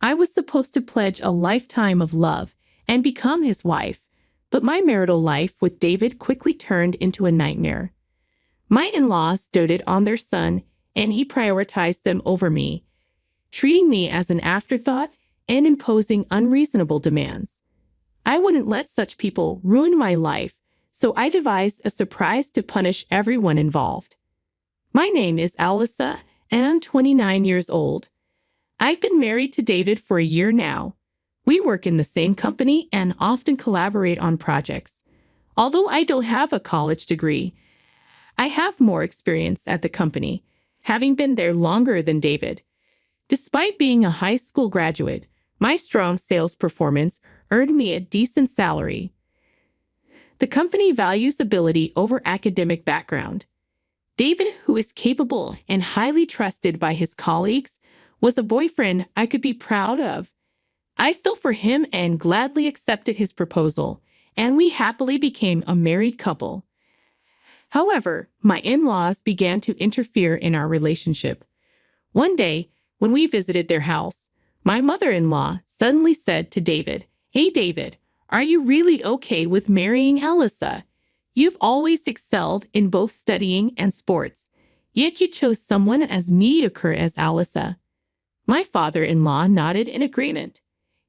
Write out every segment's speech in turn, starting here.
I was supposed to pledge a lifetime of love and become his wife, but my marital life with David quickly turned into a nightmare. My in-laws doted on their son, and he prioritized them over me, treating me as an afterthought and imposing unreasonable demands. I wouldn't let such people ruin my life, so I devised a surprise to punish everyone involved. My name is Alyssa, and I'm 29 years old. I've been married to David for a year now. We work in the same company and often collaborate on projects. Although I don't have a college degree, I have more experience at the company, having been there longer than David. Despite being a high school graduate, my strong sales performance earned me a decent salary. The company values ability over academic background. David, who is capable and highly trusted by his colleagues, was a boyfriend I could be proud of. I fell for him and gladly accepted his proposal, and we happily became a married couple. However, my in-laws began to interfere in our relationship. One day, when we visited their house, my mother-in-law suddenly said to David, "Hey David, are you really okay with marrying Alyssa? You've always excelled in both studying and sports, yet you chose someone as mediocre as Alyssa." My father-in-law nodded in agreement.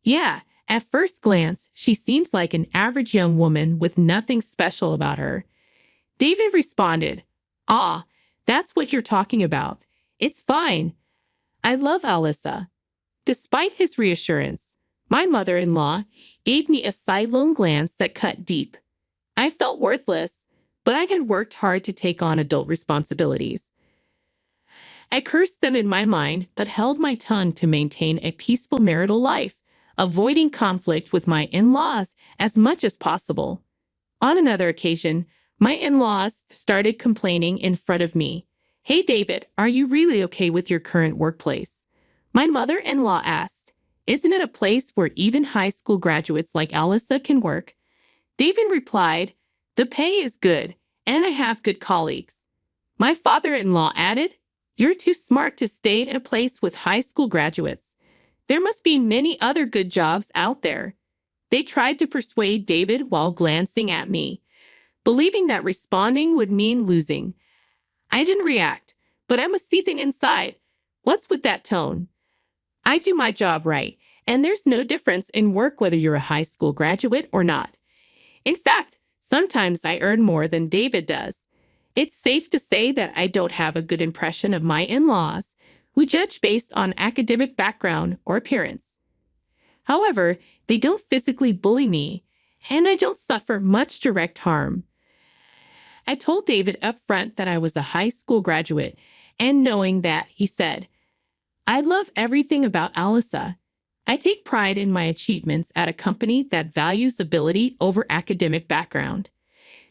"Yeah, at first glance, she seems like an average young woman with nothing special about her." David responded, "Ah, that's what you're talking about. It's fine. I love Alyssa." Despite his reassurance, my mother-in-law gave me a sidelong glance that cut deep. I felt worthless, but I had worked hard to take on adult responsibilities. I cursed them in my mind, but held my tongue to maintain a peaceful marital life, avoiding conflict with my in-laws as much as possible. On another occasion, my in-laws started complaining in front of me. "Hey David, are you really okay with your current workplace?" My mother-in-law asked, "Isn't it a place where even high school graduates like Alyssa can work?" David replied, "The pay is good, and I have good colleagues." My father-in-law added, "You're too smart to stay in a place with high school graduates. There must be many other good jobs out there." They tried to persuade David while glancing at me, believing that responding would mean losing. I didn't react, but I was seething inside. What's with that tone? I do my job right, and there's no difference in work whether you're a high school graduate or not. In fact, sometimes I earn more than David does. It's safe to say that I don't have a good impression of my in-laws, who judge based on academic background or appearance. However, they don't physically bully me, and I don't suffer much direct harm. I told David up front that I was a high school graduate, and knowing that, he said, "I love everything about Alyssa. I take pride in my achievements at a company that values ability over academic background."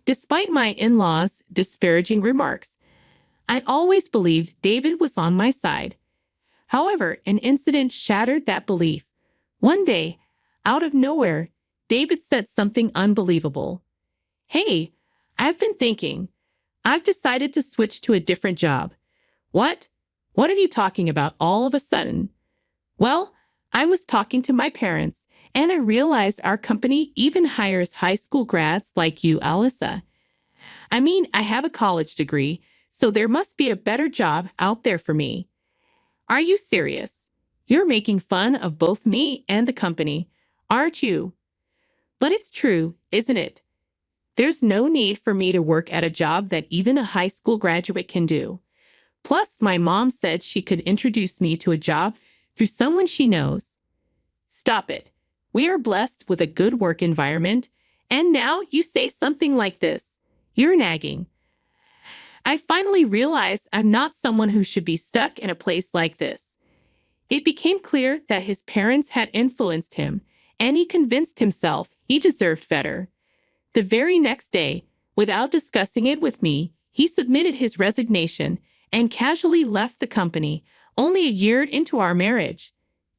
Despite my in-laws' disparaging remarks, I always believed David was on my side. However, an incident shattered that belief. One day, out of nowhere, David said something unbelievable. "Hey, I've been thinking. I've decided to switch to a different job." "What? What are you talking about all of a sudden?" "Well, I was talking to my parents, and I realized our company even hires high school grads like you, Alyssa. I mean, I have a college degree, so there must be a better job out there for me." "Are you serious? You're making fun of both me and the company, aren't you?" "But it's true, isn't it? There's no need for me to work at a job that even a high school graduate can do. Plus, my mom said she could introduce me to a job through someone she knows." "Stop it. We are blessed with a good work environment, and now you say something like this. You're nagging." I finally realized I'm not someone who should be stuck in a place like this. It became clear that his parents had influenced him, and he convinced himself he deserved better. The very next day, without discussing it with me, he submitted his resignation and casually left the company only a year into our marriage.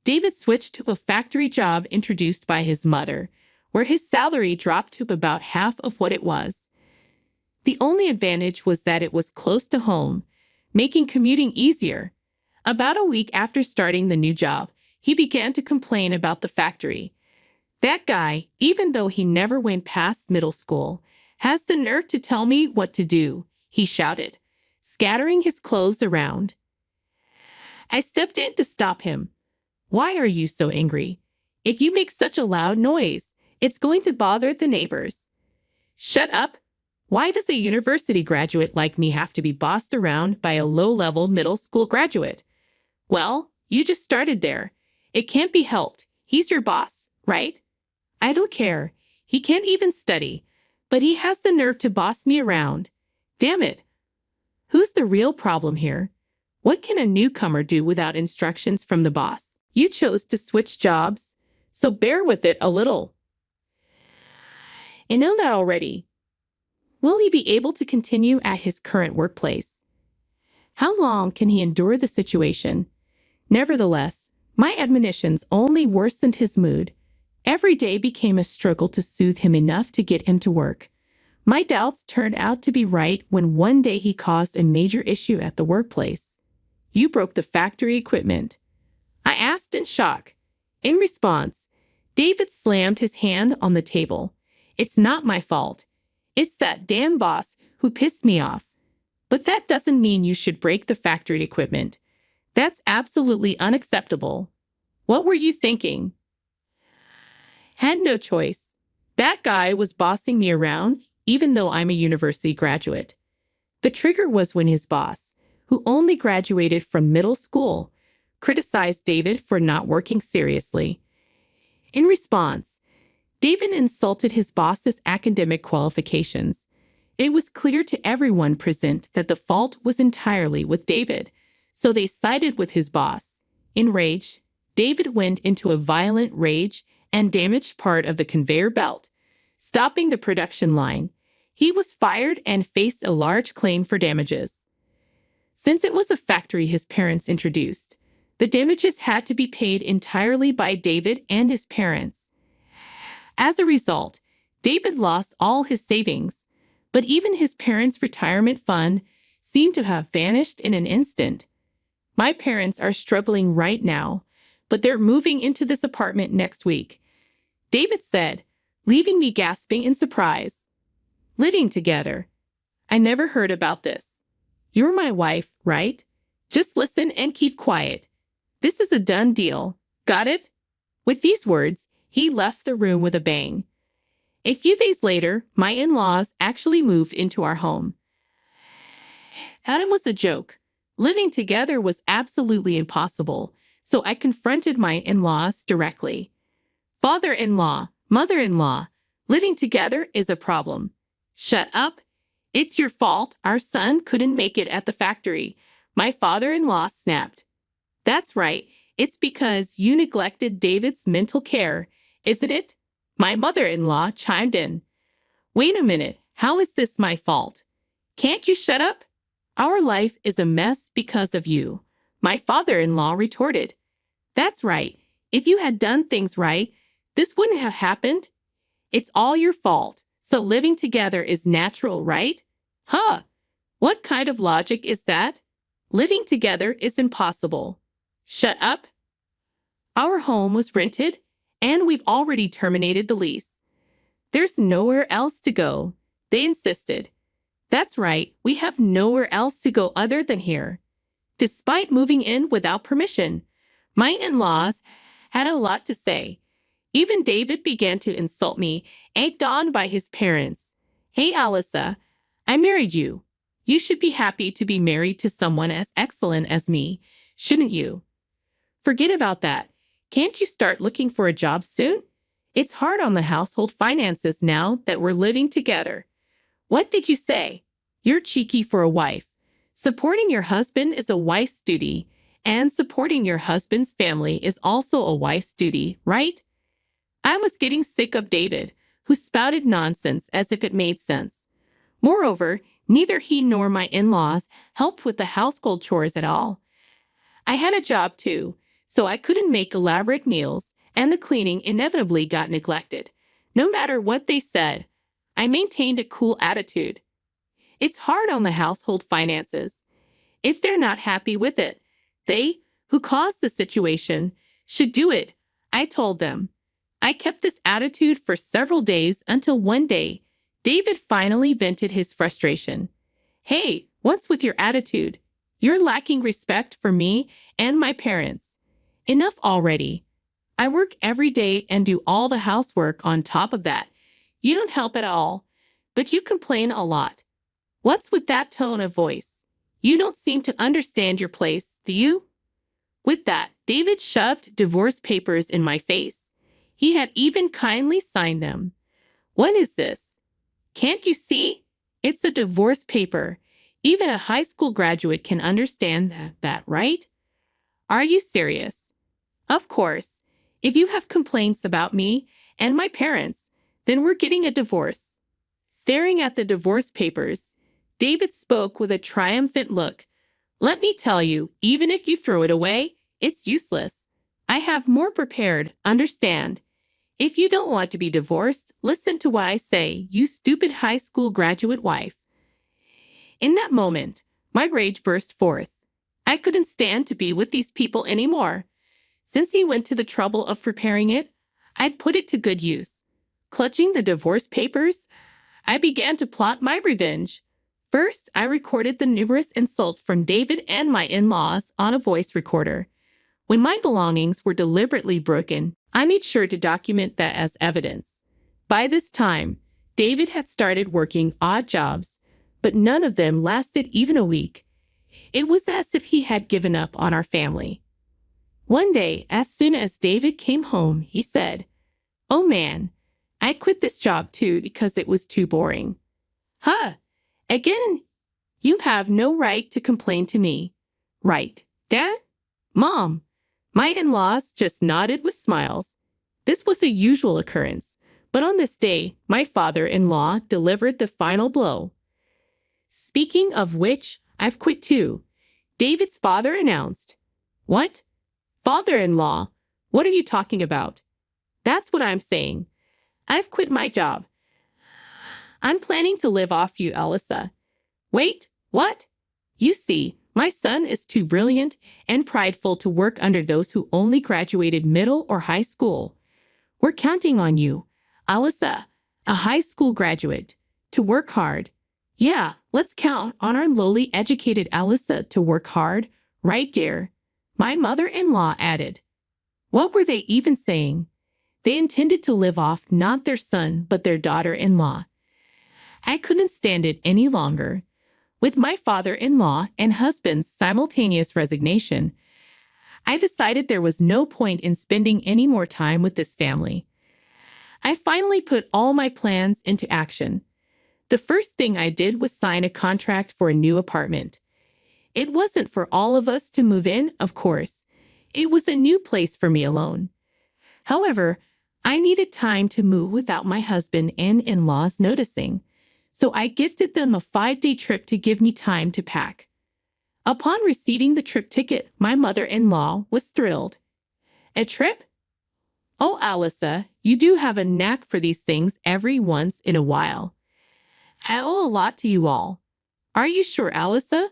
David switched to a factory job introduced by his mother, where his salary dropped to about half of what it was. The only advantage was that it was close to home, making commuting easier. About a week after starting the new job, he began to complain about the factory. That guy, even though he never went past middle school, has the nerve to tell me what to do, he shouted, scattering his clothes around. I stepped in to stop him. Why are you so angry? If you make such a loud noise, it's going to bother the neighbors. Shut up. Why does a university graduate like me have to be bossed around by a low-level middle school graduate? Well, you just started there. It can't be helped. He's your boss, right? I don't care. He can't even study, but he has the nerve to boss me around. Damn it. Who's the real problem here? What can a newcomer do without instructions from the boss? You chose to switch jobs, so bear with it a little. I know that already. Will he be able to continue at his current workplace? How long can he endure the situation? Nevertheless, my admonitions only worsened his mood. Every day became a struggle to soothe him enough to get him to work. My doubts turned out to be right when one day he caused a major issue at the workplace. You broke the factory equipment. I asked in shock. In response, David slammed his hand on the table. It's not my fault. It's that damn boss who pissed me off. But that doesn't mean you should break the factory equipment. That's absolutely unacceptable. What were you thinking? Had no choice. That guy was bossing me around, even though I'm a university graduate. The trigger was when his boss, who only graduated from middle school, criticized David for not working seriously. In response, David insulted his boss's academic qualifications. It was clear to everyone present that the fault was entirely with David, so they sided with his boss. Enraged, David went into a violent rage and damaged part of the conveyor belt, stopping the production line. He was fired and faced a large claim for damages. Since it was a factory his parents introduced, the damages had to be paid entirely by David and his parents. As a result, David lost all his savings, but even his parents' retirement fund seemed to have vanished in an instant. My parents are struggling right now, but they're moving into this apartment next week, David said, leaving me gasping in surprise. Living together. I never heard about this. You're my wife, right? Just listen and keep quiet. This is a done deal. Got it? With these words, he left the room with a bang. A few days later, my in-laws actually moved into our home. Adam was a joke. Living together was absolutely impossible, so I confronted my in-laws directly. Father-in-law, mother-in-law, living together is a problem. Shut up. It's your fault our son couldn't make it at the factory, my father-in-law snapped. That's right. It's because you neglected David's mental care, isn't it? My mother-in-law chimed in. Wait a minute. How is this my fault? Can't you shut up? Our life is a mess because of you, my father-in-law retorted. That's right. If you had done things right, this wouldn't have happened. It's all your fault, so living together is natural, right? Huh? What kind of logic is that? Living together is impossible. Shut up. Our home was rented, and we've already terminated the lease. There's nowhere else to go, they insisted. That's right, we have nowhere else to go other than here. Despite moving in without permission, my in-laws had a lot to say. Even David began to insult me, egged on by his parents. Hey, Alyssa, I married you. You should be happy to be married to someone as excellent as me, shouldn't you? Forget about that. Can't you start looking for a job soon? It's hard on the household finances now that we're living together. What did you say? You're cheeky for a wife. Supporting your husband is a wife's duty, and supporting your husband's family is also a wife's duty, right? I was getting sick of David, who spouted nonsense as if it made sense. Moreover, neither he nor my in-laws helped with the household chores at all. I had a job too, so I couldn't make elaborate meals, and the cleaning inevitably got neglected. No matter what they said, I maintained a cool attitude. It's hard on the household finances. If they're not happy with it, they, who caused the situation, should do it, I told them. I kept this attitude for several days until one day, David finally vented his frustration. Hey, what's with your attitude? You're lacking respect for me and my parents. Enough already. I work every day and do all the housework on top of that. You don't help at all, but you complain a lot. What's with that tone of voice? You don't seem to understand your place, do you? With that, David shoved divorce papers in my face. He had even kindly signed them. What is this? Can't you see? It's a divorce paper. Even a high school graduate can understand that, right? Are you serious? Of course. If you have complaints about me and my parents, then we're getting a divorce. Staring at the divorce papers, David spoke with a triumphant look. Let me tell you, even if you throw it away, it's useless. I have more prepared, understand? If you don't want to be divorced, listen to what I say, you stupid high school graduate wife. In that moment, my rage burst forth. I couldn't stand to be with these people anymore. Since he went to the trouble of preparing it, I'd put it to good use. Clutching the divorce papers, I began to plot my revenge. First, I recorded the numerous insults from David and my in-laws on a voice recorder. When my belongings were deliberately broken, I made sure to document that as evidence. By this time, David had started working odd jobs, but none of them lasted even a week. It was as if he had given up on our family. One day, as soon as David came home, he said, "Oh man, I quit this job too because it was too boring." Huh? Again, you have no right to complain to me. Right, Dad? Mom? My in-laws just nodded with smiles. This was a usual occurrence, but on this day, my father-in-law delivered the final blow. Speaking of which, I've quit too, David's father announced. What? Father-in-law? What are you talking about? That's what I'm saying. I've quit my job. I'm planning to live off you, Alyssa. Wait, what? You see, my son is too brilliant and prideful to work under those who only graduated middle or high school. We're counting on you, Alyssa, a high school graduate, to work hard. Yeah, let's count on our lowly educated Alyssa to work hard, right, dear? My mother-in-law added. What were they even saying? They intended to live off not their son, but their daughter-in-law. I couldn't stand it any longer. With my father-in-law and husband's simultaneous resignation, I decided there was no point in spending any more time with this family. I finally put all my plans into action. The first thing I did was sign a contract for a new apartment. It wasn't for all of us to move in, of course. It was a new place for me alone. However, I needed time to move without my husband and in-laws noticing, so I gifted them a 5-day trip to give me time to pack. Upon receiving the trip ticket, my mother-in-law was thrilled. A trip? Oh, Alyssa, you do have a knack for these things every once in a while. I owe a lot to you all. Are you sure, Alyssa?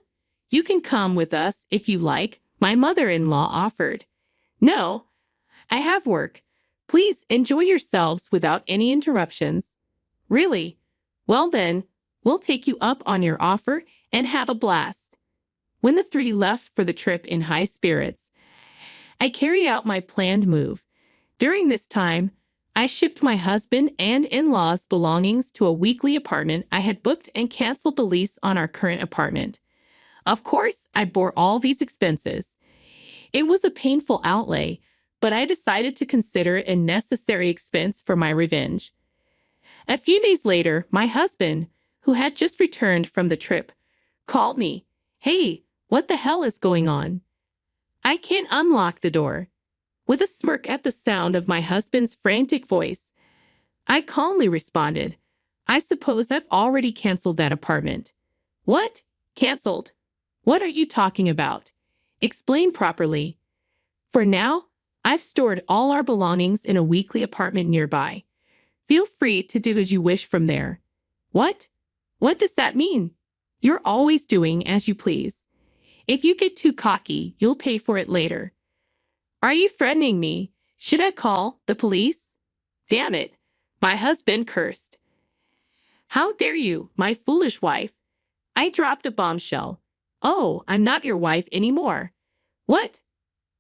You can come with us if you like, my mother-in-law offered. No, I have work. Please enjoy yourselves without any interruptions. Really? Well then, we'll take you up on your offer and have a blast. When the three left for the trip in high spirits, I carried out my planned move. During this time, I shipped my husband and in-laws' belongings to a weekly apartment I had booked and canceled the lease on our current apartment. Of course, I bore all these expenses. It was a painful outlay, but I decided to consider it a necessary expense for my revenge. A few days later, my husband, who had just returned from the trip, called me. Hey, what the hell is going on? I can't unlock the door. With a smirk at the sound of my husband's frantic voice, I calmly responded, I suppose I've already canceled that apartment. What? Canceled? What are you talking about? Explain properly. For now, I've stored all our belongings in a weekly apartment nearby. Feel free to do as you wish from there. What? What does that mean? You're always doing as you please. If you get too cocky, you'll pay for it later. Are you threatening me? Should I call the police? Damn it. My husband cursed. How dare you, my foolish wife? I dropped a bombshell. Oh, I'm not your wife anymore. What?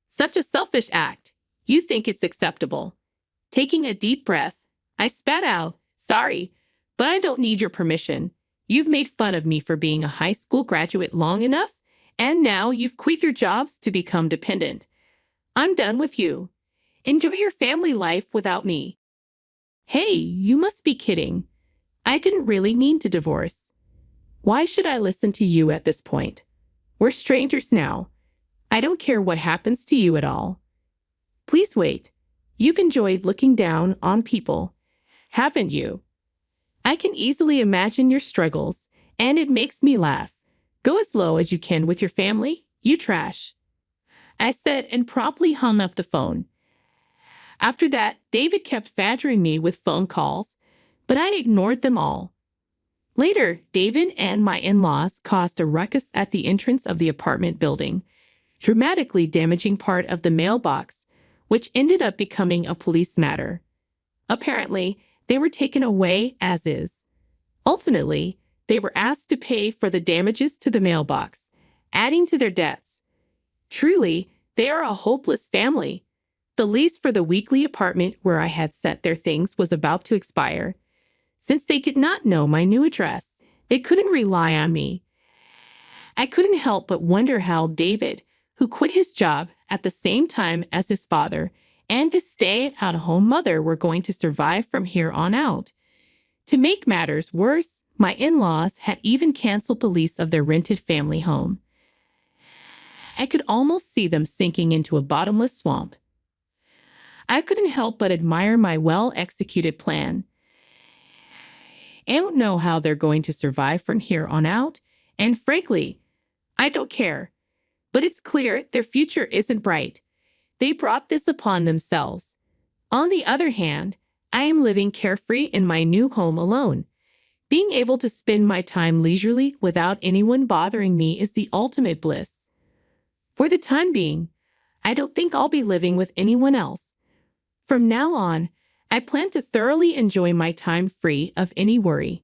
Such a selfish act. You think it's acceptable. Taking a deep breath, I spat out, sorry, but I don't need your permission. You've made fun of me for being a high school graduate long enough, and now you've quit your jobs to become dependent. I'm done with you. Enjoy your family life without me. Hey, you must be kidding. I didn't really mean to divorce. Why should I listen to you at this point? We're strangers now. I don't care what happens to you at all. Please wait. You've enjoyed looking down on people, haven't you? I can easily imagine your struggles, and it makes me laugh. Go as low as you can with your family, you trash. I said and promptly hung up the phone. After that, David kept badgering me with phone calls, but I ignored them all. Later, David and my in-laws caused a ruckus at the entrance of the apartment building, dramatically damaging part of the mailbox, which ended up becoming a police matter. Apparently, they were taken away as is. Ultimately, they were asked to pay for the damages to the mailbox, adding to their debts. Truly, they are a hopeless family. The lease for the weekly apartment where I had set their things was about to expire. Since they did not know my new address, they couldn't rely on me. I couldn't help but wonder how David, who quit his job at the same time as his father and his stay-at-home mother, were going to survive from here on out. To make matters worse, my in-laws had even canceled the lease of their rented family home. I could almost see them sinking into a bottomless swamp. I couldn't help but admire my well-executed plan. I don't know how they're going to survive from here on out, and frankly, I don't care. But it's clear their future isn't bright. They brought this upon themselves. On the other hand, I am living carefree in my new home alone. Being able to spend my time leisurely without anyone bothering me is the ultimate bliss. For the time being, I don't think I'll be living with anyone else. From now on, I plan to thoroughly enjoy my time free of any worry.